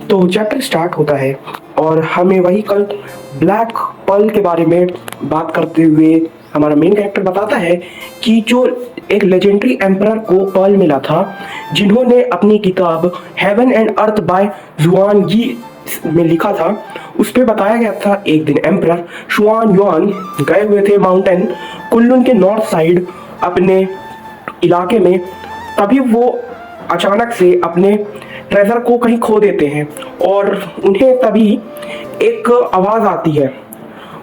तो chapter start होता है और हमें वही कल ब्लैक पर्ल के बारे में बात करते हुए हमारा मेन कैरेक्टर बताता है कि जो एक लेजेंडरी एम्परर को पर्ल मिला था, जिन्होंने अपनी किताब हेवन एंड अर्थ बाय जुआन यी में लिखा था। उस पे बताया गया था एक दिन एम्परर शुआन युआन गए हुए थे माउंटेन कुल्लुन के नॉर्थ साइड अपने इलाके में। तभी वो अचानक से अपने ट्रेजर को कहीं खो देते हैं और उन्हें तभी एक आवाज आती है।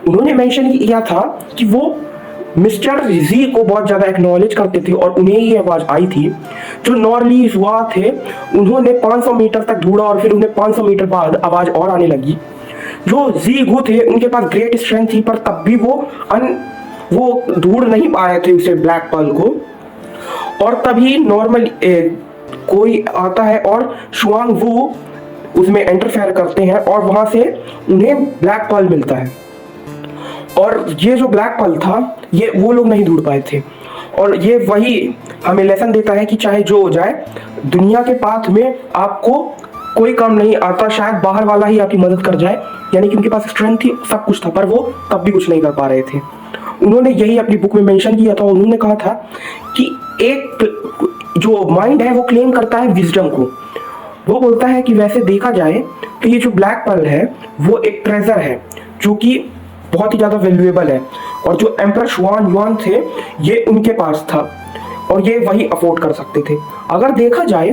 उन्होंने मेंशन किया था कि वो मिस्टर जी को बहुत ज्यादा एक्नॉलेज करते थे और उन्हें ये आवाज आई थी। जो नॉर्ली हुआ थे उन्होंने 500 मीटर तक ढूंढा और फिर उन्हें 500 मीटर बाद आवाज और आने लगी। जो जी गु थे उनके पास ग्रेट स्ट्रेंथ थी, पर तब भी वो ढूंढ नहीं पाए थे उसे ब्लैक पर्ल को। और तभी नॉर्मल कोई आता है और शुआंग वू उसमें इंटरफेयर करते हैं और वहां से उन्हें ब्लैक पर्ल मिलता है। और ये जो ब्लैक पर्ल था ये वो लोग नहीं ढूंढ पाए थे। और ये वही हमें लेसन देता है कि चाहे जो हो जाए दुनिया के पाथ में आपको कोई काम नहीं आता, शायद बाहर वाला ही आपकी मदद कर जाए। यानी कि उनके पास स्ट्रेंथ थी, सब कुछ था, पर वो तब भी कुछ नहीं कर पा रहे थे। उन्होंने यही अपनी बुक में मेंशन किया था। उन्होंने कहा था कि एक जो माइंड है वो क्लेम करता है विजडम को। वो बोलता है कि वैसे देखा जाए तो ये जो ब्लैक पर्ल है वो एक ट्रेजर है जो कि बहुत ही ज्यादा वैल्यूएबल है, और जो एम्परर शुआन युआन थे ये उनके पास था और ये वही अफोर्ड कर सकते थे। अगर देखा जाए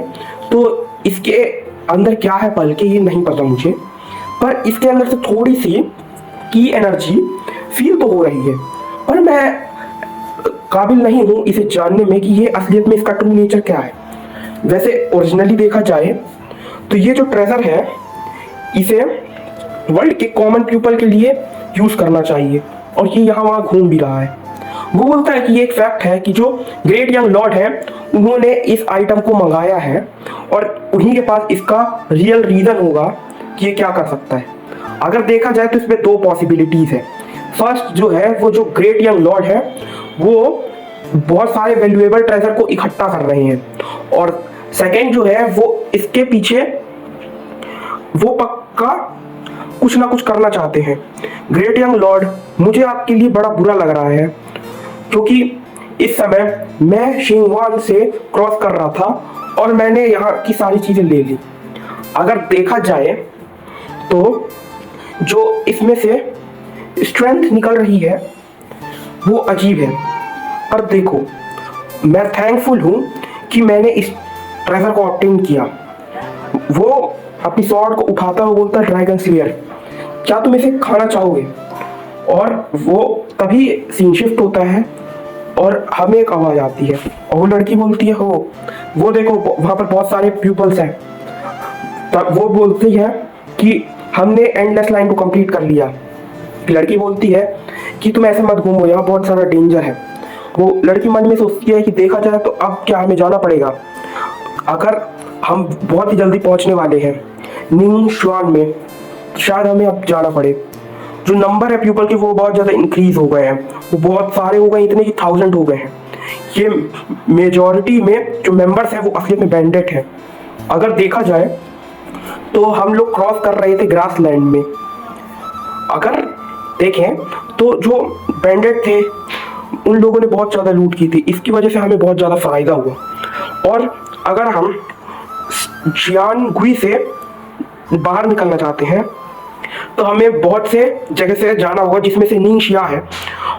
तो इसके अंदर क्या है पर्ल के ये नहीं पता मुझे, पर इसके अंदर से थोड़ी सी की एनर्जी फील तो हो रही है, पर मैं काबिल नहीं हूं इसे जानने में कि ये असलियत में इसका ट्रू नेचर क्या है। वैसे ओरिजिनली देखा जाए तो ये जो ट्रेजर है इसे वर्ल्ड के कॉमन पीपल के लिए यूज करना चाहिए, और ये यहाँ वहाँ घूम भी रहा है। वो बोलता है कि ये एक फैक्ट है कि जो ग्रेट यंग लॉर्ड है उन्होंने इस आइटम को मंगाया है और उन्हीं के पास इसका रियल रीजन होगा कि ये क्या कर सकता है। अगर देखा जाए तो इसमें दो पॉसिबिलिटीज है। फर्स्ट जो है वो जो ग्रेट यंग लॉर्ड है वो बहुत सारे वैल्यूएबल ट्रेजर को इकट्ठा कर रहे हैं, और सेकेंड जो है वो इसके पीछे वो पक्का कुछ ना कुछ करना चाहते हैं। ग्रेट यंग लॉर्ड, मुझे आपके लिए बड़ा बुरा लग रहा है क्योंकि इस समय मैं शिंगवान से क्रॉस कर रहा था और मैंने यहाँ की सारी चीजें ले ली। अगर देखा जाए तो जो इसमें से स्ट्रेंथ निकल रही है वो अजीब है, पर देखो मैं थैंकफुल हूँ कि मैंने इस ट्रेजर को ऑब्टेन किया। वो अपनी स्वॉर्ड को उठाता हुआ बोलता है ड्रैगन स्लेयर, क्या तुम इसे खाना चाहोगे? और वो तभी सीन शिफ्ट होता है और हमें एक आवाज आती है और वो लड़की बोलती है हो वो देखो वहां पर बहुत सारे प्यूपल्स हैं। तब वो बोलती है कि हमने एंडलेस लाइन को कंप्लीट कर लिया। लड़की बोलती है कि तुम ऐसे मत घूमो, यहाँ बहुत सारा डेंजर है। वो लड़की मन में सोचती है कि देखा जाए तो अब क्या हमें जाना पड़ेगा, अगर हम बहुत ही जल्दी पहुंचने वाले हैं निंग शुआन में, शायद हमें अब जाना पड़े। जो नंबर है पीपल के वो बहुत ज़्यादा इंक्रीज हो गए हैं, वो बहुत सारे हो गए, इतने कि 1000 हो गए हैं। ये मेजॉरिटी में जो मेंबर्स हैं वो असलियत में बैंडेट हैं। अगर देखा जाए तो हम लोग क्रॉस कर रहे थे ग्रास लैंड में। अगर देखें तो जो बैंडेट थे उन लोगों ने बहुत ज़्यादा लूट की थी, इसकी वजह से हमें बहुत ज़्यादा फायदा हुआ। और अगर हम जियान गुई से बाहर निकलना चाहते हैं तो हमें बहुत से जगह से जाना होगा जिसमें से निंगशिया है।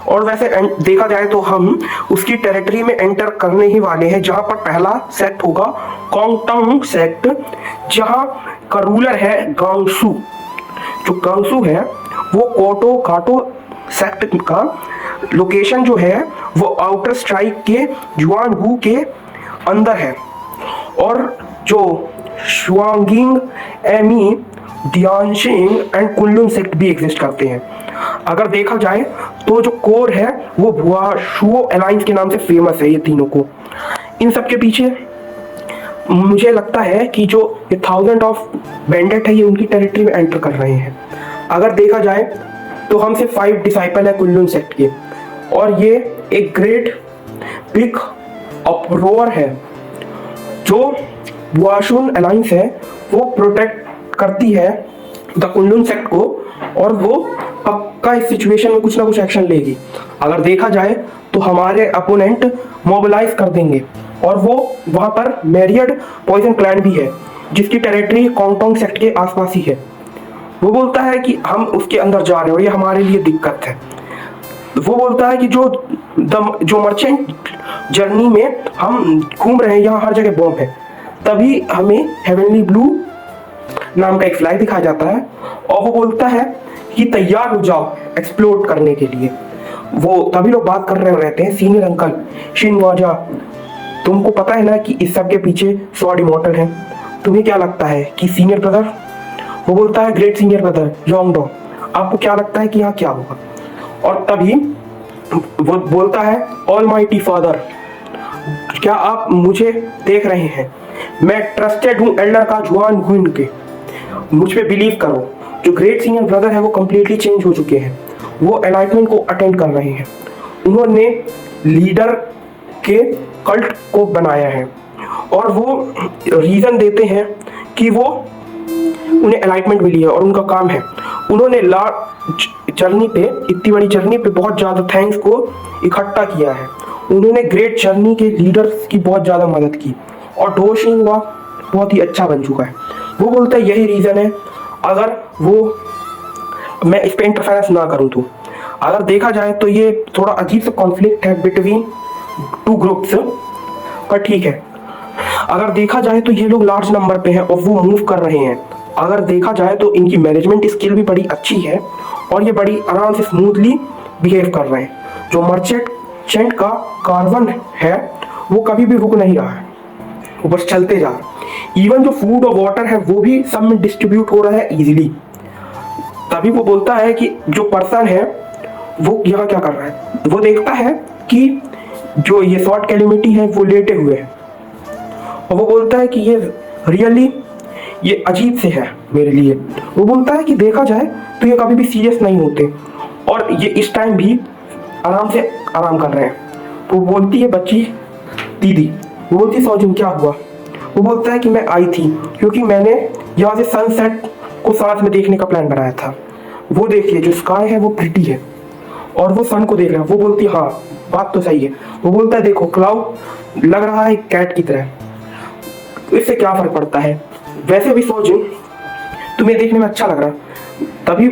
और वैसे देखा जाए तो हम उसकी टेरिटरी में एंटर करने ही वाले हैं, जहां पर पहला सेक्ट होगा कोंगटंग सेक्ट, जहां का रूलर है गांगसू। जो गांगसू है वो कोटो काटो सेक्ट का लोकेशन जो है वो आउटर स्ट्राइक के जुआनगू के अंदर है, और जो शुआंगिंग एमी दियानशिंग एंड कुनलुन सेक्ट भी एग्जिस्ट करते हैं। अगर देखा जाए तो जो कोर है वो भुआशुओ अलायंस के नाम से फेमस है। ये तीनों को, इन सब के पीछे मुझे लगता है कि जो ये 1000 ऑफ बैंडेट है ये उनकी टेरिटरी में एंटर कर रहे हैं। अगर देखा जाए तो हमसे 5 डिसाइपल है कुनलुन सेक्ट के, और ये एक ग्रेट बिग अपरोर है जो भुआशुन अलायंस है वो प्रोटेक्ट करती है द कुंडुन सेक्ट को, और वो पक्का इस सिचुएशन में कुछ ना कुछ एक्शन लेगी। अगर देखा जाए तो हमारे अपोनेंट मोबिलाइज कर देंगे, और वो वहां पर मैरियड पॉइजन क्लैन भी है जिसकी टेरिटरी कॉन्गटोंग सेक्ट के आसपास ही है। वो बोलता है कि हम उसके अंदर जा रहे हो, ये हमारे लिए दिक्कत है। वो बोलता है कि जो मर्चेंट जर्नी में हम घूम रहे हैं, यहाँ हर जगह बॉम्ब है। तभी हमें हेवनली ब्लू नाम का एक फ्लाई दिखाया जाता है, और वो बोलता है कि तैयार हो जाओ एक्सप्लोर करने के लिए। वो तभी लोग बात कर रहे रहते हैं, सीनियर अंकल शिनवाजा, तुमको पता है ना कि इस सब के पीछे स्वॉर्ड इमॉर्टल है, तुम्हें क्या लगता है कि सीनियर ब्रदर? वो बोलता है ग्रेट सीनियर ब्रदर योंगडो, आपको क्या लगता है कि यहाँ क्या होगा? और तभी वो बोलता है ऑलमाइटी फादर, क्या आप मुझे देख रहे हैं? मैं ट्रस्टेड हूँ एल्डर का जुआन गुइन के, मुझ पे बिलीव करो। जो ग्रेट सीनियर ब्रदर है वो कम्प्लीटली चेंज हो चुके हैं, वो एनलाइटमेंट को अटेंड कर रहे हैं। उन्होंने लीडर के कल्ट को बनाया है, और वो रीजन देते हैं कि वो उन्हें एनलाइटमेंट मिली है और उनका काम है। उन्होंने जर्नी पे, इतनी बड़ी जर्नी पे बहुत ज़्यादा थैंक्स को इकट्ठा किया है। उन्होंने ग्रेट जर्नी के लीडर्स की बहुत ज़्यादा मदद की, और डोशिंगवा बहुत ही अच्छा बन चुका है। वो बोलता है यही रीज़न है, अगर मैं इस पर इंटरफेरेंस ना करूँ तो। अगर देखा जाए तो ये थोड़ा अजीब सा कॉन्फ्लिक्ट है बिटवीन टू ग्रुप्स, पर ठीक है। अगर देखा जाए तो ये लोग लार्ज नंबर पे हैं और वो मूव कर रहे हैं। अगर देखा जाए तो इनकी मैनेजमेंट स्किल भी बड़ी अच्छी है, और ये बड़ी आराम से स्मूथली बिहेव कर रहे हैं। जो मर्चेंट का कार्बन है वो कभी भी रुक नहीं रहा है, वो बस चलते जा रहा है। इवन जो फूड और वाटर है वो भी सब में डिस्ट्रीब्यूट हो रहा है इजीली। तभी वो बोलता है कि जो पर्सन है वो यहाँ क्या कर रहा है। वो देखता है कि जो ये शॉर्ट कैलिमिटी है वो लेटे हुए हैं, और वो बोलता है कि ये रियली ये अजीब से है मेरे लिए। वो बोलता है कि देखा जाए तो ये कभी भी सीरियस नहीं होते, और ये इस टाइम भी आराम से आराम कर रहे हैं। वो बोलती है बच्ची दीदी, वो बोलती है सौजिन क्या हुआ? वो बोलता है कि मैं आई थी क्योंकि मैंने यहाँ से सनसेट को साथ में देखने का प्लान बनाया था। वो देखिए जो स्काई है वो प्रिटी है, और वो सन को देख रहा है। वो बोलती है हाँ बात तो सही है। वो बोलता है देखो क्लाउड लग रहा है कैट की तरह, इससे क्या फर्क पड़ता है, वैसे भी सोजिन तुम्हें देखने में अच्छा लग रहा। तभी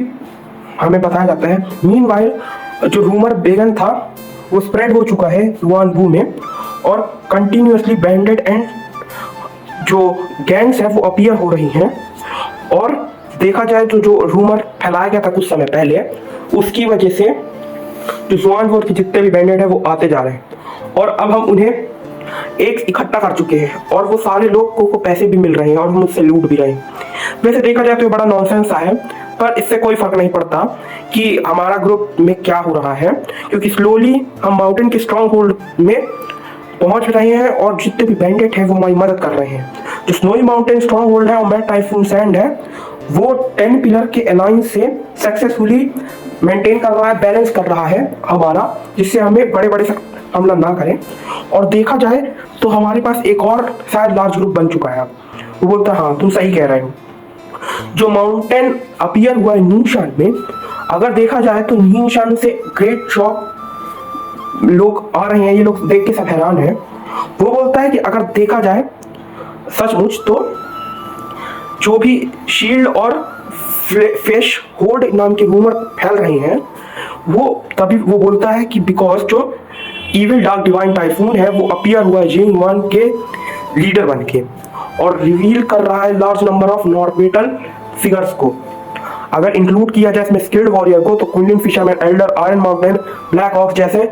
हमें बताया जाता है मीनवाइल जो रूमर बेगन था वो स्प्रेड हो चुका है युआनबू में, और कंटिन्यूअसली बैंडेड एंड जो गैंग्स है वो अपीयर हो रही हैं। और देखा जाए तो जो रूमर फैलाया गया था कुछ समय पहले, उसकी वजह से जो जुआनबू के जितने भी बैंडेड है वो आते जा रहे हैं, और अब हम उन्हें एक इकट्ठा कर चुके हैं, और वो सारे लोग को पैसे भी मिल रहे हैं और हम उससे लूट भी रहे हैं। वैसे देखा जाए तो ये बड़ा नॉनसेंस है, पर इससे कोई फर्क नहीं पड़ता कि हमारा ग्रुप में क्या हो रहा है, क्योंकि स्लोली हम माउंटेन के स्ट्रॉन्ग होल्ड में पहुंच रहे हैं, और जितने भी बैंडेड हैं वो हमारी मदद कर रहे हैं। जो स्नोई माउंटेन स्ट्रॉन्ग होल्ड है और मैट टाइफून सैंड है वो 10 पिलर के अलायंस से सक्सेसफुली मेंटेन कर रहा है, बैलेंस कर रहा है हमारा, जिससे हमें बड़े बड़े हमला ना करें। और देखा जाए तो हमारे पास एक और शायद लार्ज ग्रुप बन चुका है अब। वो बोलता है हाँ तुम सही कह रहे हो। जो माउंटेन अपीयर हुआ है नीमशान में, अगर देखा जाए तो नीमशान से ग्रेट शॉक लोग आ रहे हैं, ये लोग देख के सब हैरान है। वो बोलता है कि अगर देखा जाए सचमुच तो जो भी शील्ड और फिश होर्ड नाम के रूमर फैल रहे हैं, वो तभी वो बोलता है कि बिकॉज जो इविल डार्क डिवाइन टाइफून है वो अपीयर हुआ है जिंग वन के लीडर बन के, और रिवील कर रहा है लार्ज नंबर ऑफ नॉर्मेटल फिगर्स को। अगर इंक्लूड किया जाए इसमें स्किल्ड वॉरियर को तो Quinton fisherman, elder, iron mountain, black ox जैसे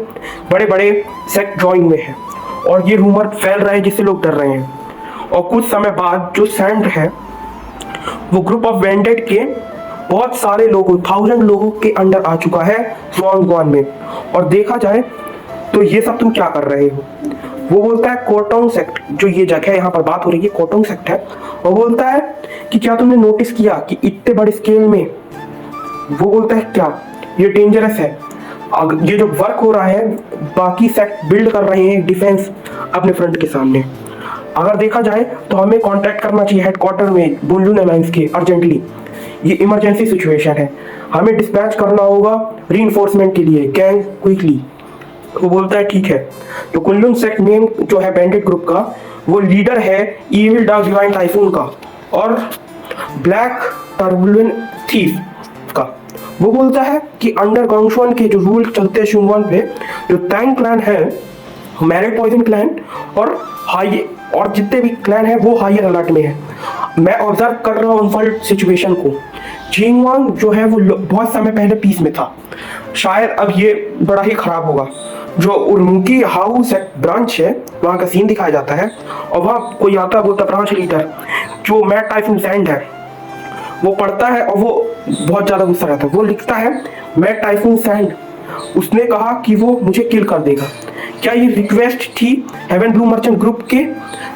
बड़े बड़े सेक्ट ज्वाइन हुए हैं, और ये रूमर फैल रहा है जिससे लोग डर रहे हैं। और कुछ समय बाद जो सैंड है वो ग्रुप ऑफ वेंडेड के बहुत सारे लोगों 1000 लोगों के अंडर आ चुका है स्वांगवान में। और देखा जाए तो ये सब तुम क्या कर रहे हो? वो बोलता है कोटोंग सेक्ट, जो ये जगह यहाँ पर बात हो रही है कोटोंग सेक्ट है। वो बोलता है कि क्या तुमने नोटिस किया कि इतने बड़े स्केल में, वो बोलता है क्या ये डेंजरस है। ये जो वर्क हो रहा है बाकी सेक्ट बिल्ड कर रहे हैं डिफेंस अपने फ्रंट के सामने। अगर देखा जाए तो हमें कांटेक्ट करना चाहिए हेडक्वार्टर में बुनलुन अलायंस के अर्जेंटली। ये इमरजेंसी सिचुएशन है, हमें डिस्पैच करना होगा रीइंफोर्समेंट के लिए गैंग क्विकली। वो बोलता है ठीक है। तो कुनलुन सेक्ट नेम जो है बैंडिट ग्रुप का, वो लीडर है इविल डार्क डिवाइन टाइफून का और ब्लैक टर्बुलेंट थीफ का। वो बोलता है कि अंडर गंगशुआन के जो रूल चलते हैं शुंगवान पे, जो टैंग क्लैन है, मैरिड पॉइजन क्लैन और हाई और जितने भी क्लैन है वो हायर अलर्ट में है। मैं ऑब्जर्व कर रहा हूँ अनफोल्ड सिचुएशन को। जिंगवांग जो है वो बहुत समय पहले पीस में था, शायद अब ये बड़ा ही खराब होगा। जो उर्मुकी हाउस ब्रांच है वहाँ का सीन दिखाया जाता है और वहाँ कोई आता बोलता ब्रांच लीडर जो मैट टाइफून सैंड है वो पढ़ता है और वो बहुत ज़्यादा गुस्सा रहता है। वो लिखता है मैट टाइफून सैंड, उसने कहा कि वो मुझे किल कर देगा। क्या ये रिक्वेस्ट थी हेवन ब्लू मर्चेंट ग्रुप के,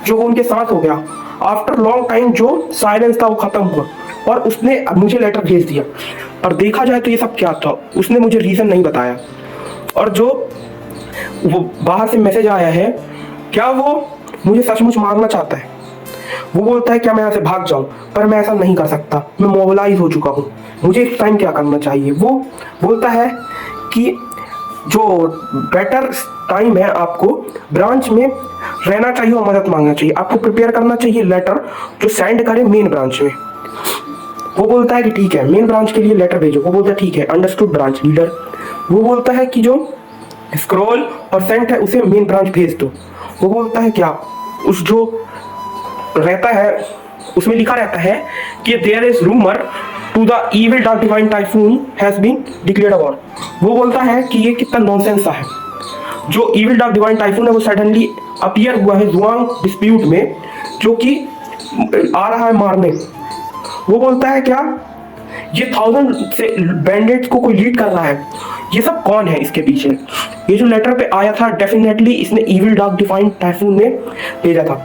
जो वो उनके साथ हो गया आफ्टर लॉन्ग टाइम, जो साइलेंस था वो खत्म हुआ और उसने मुझे लेटर भेज दिया। और देखा जाए तो ये सब क्या था, उसने मुझे रीज़न नहीं बताया। और जो वो बाहर से मैसेज आया है, क्या वो मुझे सचमुच मारना चाहता है? वो बोलता है क्या मैं यहाँ से भाग जाऊँ, पर मैं ऐसा नहीं कर सकता, मैं मोबिलाइज हो चुका हूँ, मुझे इस टाइम क्या करना चाहिए। वो बोलता है कि जो बेटर टाइम है आपको ब्रांच में रहना चाहिए और मदद मांगना चाहिए, आपको प्रिपेयर करना चाहिए लेटर जो सेंड करे मेन ब्रांच में। वो बोलता है कि ठीक है मेन ब्रांच के लिए लेटर भेजो। वो बोलता है ठीक है अंडरस्टूड ब्रांच लीडर। वो बोलता है कि जो स्क्रॉल और सेंट है उसे मेन ब्रांच भेज दो। वो बोलता है क्या, उस जो रहता है उसमें लिखा रहता है कि there is rumour to the evil dark divine typhoon has been declared a war. वो बोलता है कि ये कितना नॉनसेंस सा है। जो इविल डार्क डिवाइन टाइफून है वो सडनली अपीयर हुआ है जुआंग डिस्प्यूट में, जो कि आ रहा है मारने। वो बोलता है क्या ये 1000 से बैंडेट्स को कोई लीड कर रहा है, ये सब कौन है इसके पीछे? ये जो लेटर पे आया था डेफिनेटली इसने इविल डार्क डिवाइन टाइफून ने भेजा था।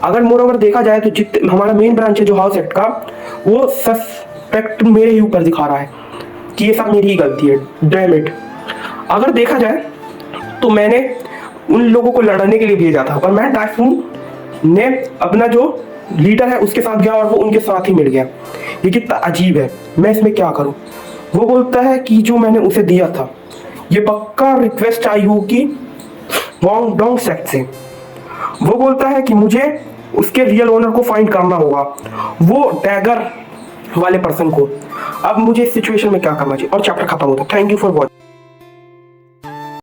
अगर मोरओवर देखा जाए तो जितने हमारा मेन ब्रांच है जो हाउस एक्ट का, वो सस्पेक्ट मेरे ही ऊपर दिखा रहा है कि ये सब मेरी ही गलती है। Damn it. अगर देखा जाए तो मैंने उन लोगों को लड़ने के लिए भेजा था, पर मैं टाइफून ने अपना जो लीडर है उसके साथ गया और वो उनके साथ ही मिल गया। ये कितना अजीब है, मैं इसमें क्या करूं? वो बोलता है कि जो मैंने उसे दिया था ये पक्का रिक्वेस्ट आई होगी वॉन्ग डोंग सेक्ट से। वो बोलता है कि मुझे उसके रियल ओनर को फाइंड करना होगा, वो डैगर वाले पर्सन को। अब मुझे इस सिचुएशन में क्या करना चाहिए? और चैप्टर खत्म होता है। Thank you for watching.